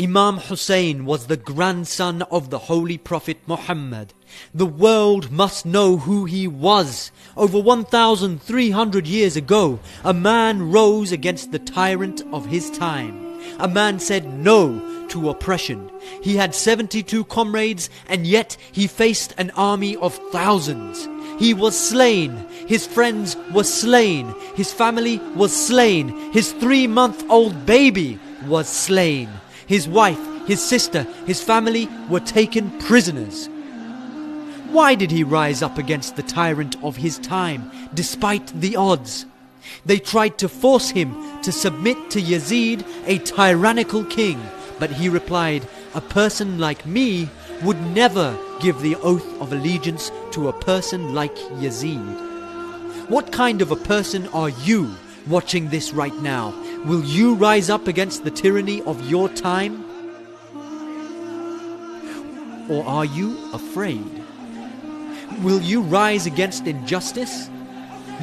Imam Hussein was the grandson of the Holy Prophet Muhammad. The world must know who he was. Over 1,300 years ago, a man rose against the tyrant of his time. A man said no to oppression. He had 72 comrades, and yet he faced an army of thousands. He was slain, his friends were slain, his family was slain, his 3-month-old baby was slain. His wife, his sister, his family were taken prisoners. Why did he rise up against the tyrant of his time, despite the odds? They tried to force him to submit to Yazid, a tyrannical king, but he replied, "A person like me would never give the oath of allegiance to a person like Yazid." What kind of a person are you watching this right now? Will you rise up against the tyranny of your time? Or are you afraid? Will you rise against injustice?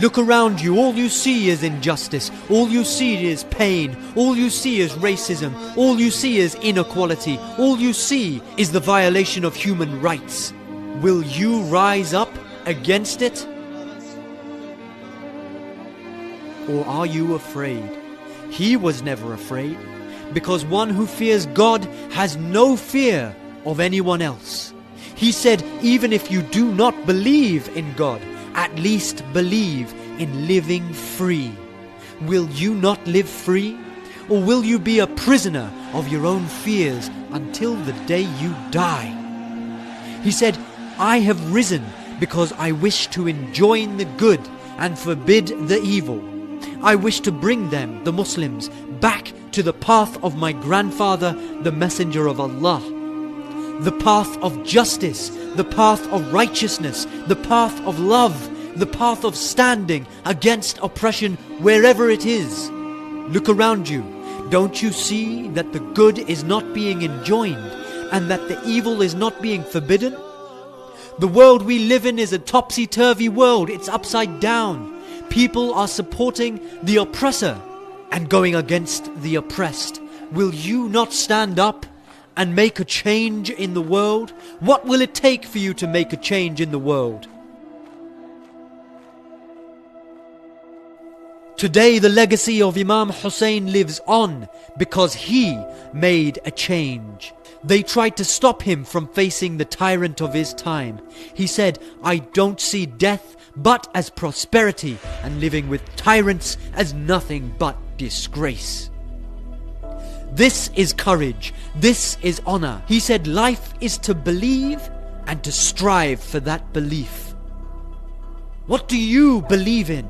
Look around you, all you see is injustice, all you see is pain, all you see is racism, all you see is inequality, all you see is the violation of human rights. Will you rise up against it? Or are you afraid? He was never afraid, because one who fears God has no fear of anyone else. He said, even if you do not believe in God, at least believe in living free. Will you not live free? Or will you be a prisoner of your own fears until the day you die? He said, I have risen because I wish to enjoin the good and forbid the evil. I wish to bring them, the Muslims, back to the path of my grandfather, the Messenger of Allah. The path of justice, the path of righteousness, the path of love, the path of standing against oppression wherever it is. Look around you. Don't you see that the good is not being enjoined and that the evil is not being forbidden? The world we live in is a topsy-turvy world. It's upside down. People are supporting the oppressor and going against the oppressed. Will you not stand up and make a change in the world? What will it take for you to make a change in the world? Today the legacy of Imam Hussein lives on because he made a change. They tried to stop him from facing the tyrant of his time. He said, I don't see death but as prosperity, and living with tyrants as nothing but disgrace. This is courage. This is honor. He said life is to believe and to strive for that belief. What do you believe in?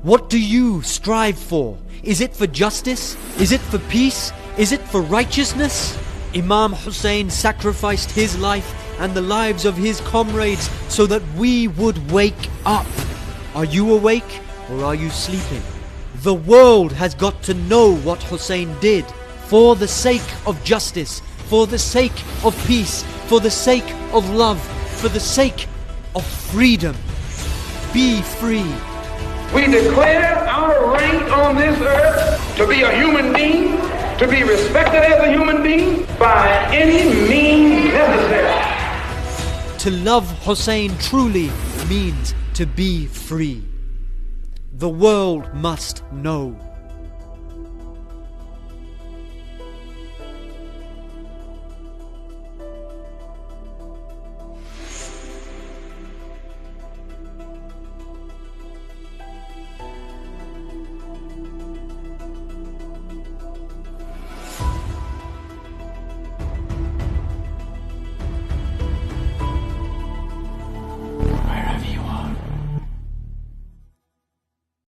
What do you strive for? Is it for justice? Is it for peace? Is it for righteousness? Imam Hussein sacrificed his life and the lives of his comrades so that we would wake up. Are you awake or are you sleeping? The world has got to know what Hussein did for the sake of justice, for the sake of peace, for the sake of love, for the sake of freedom. Be free. We declare our right on this earth to be a human being, to be respected as a human being by any means necessary. To love Hussein truly means to be free. The world must know.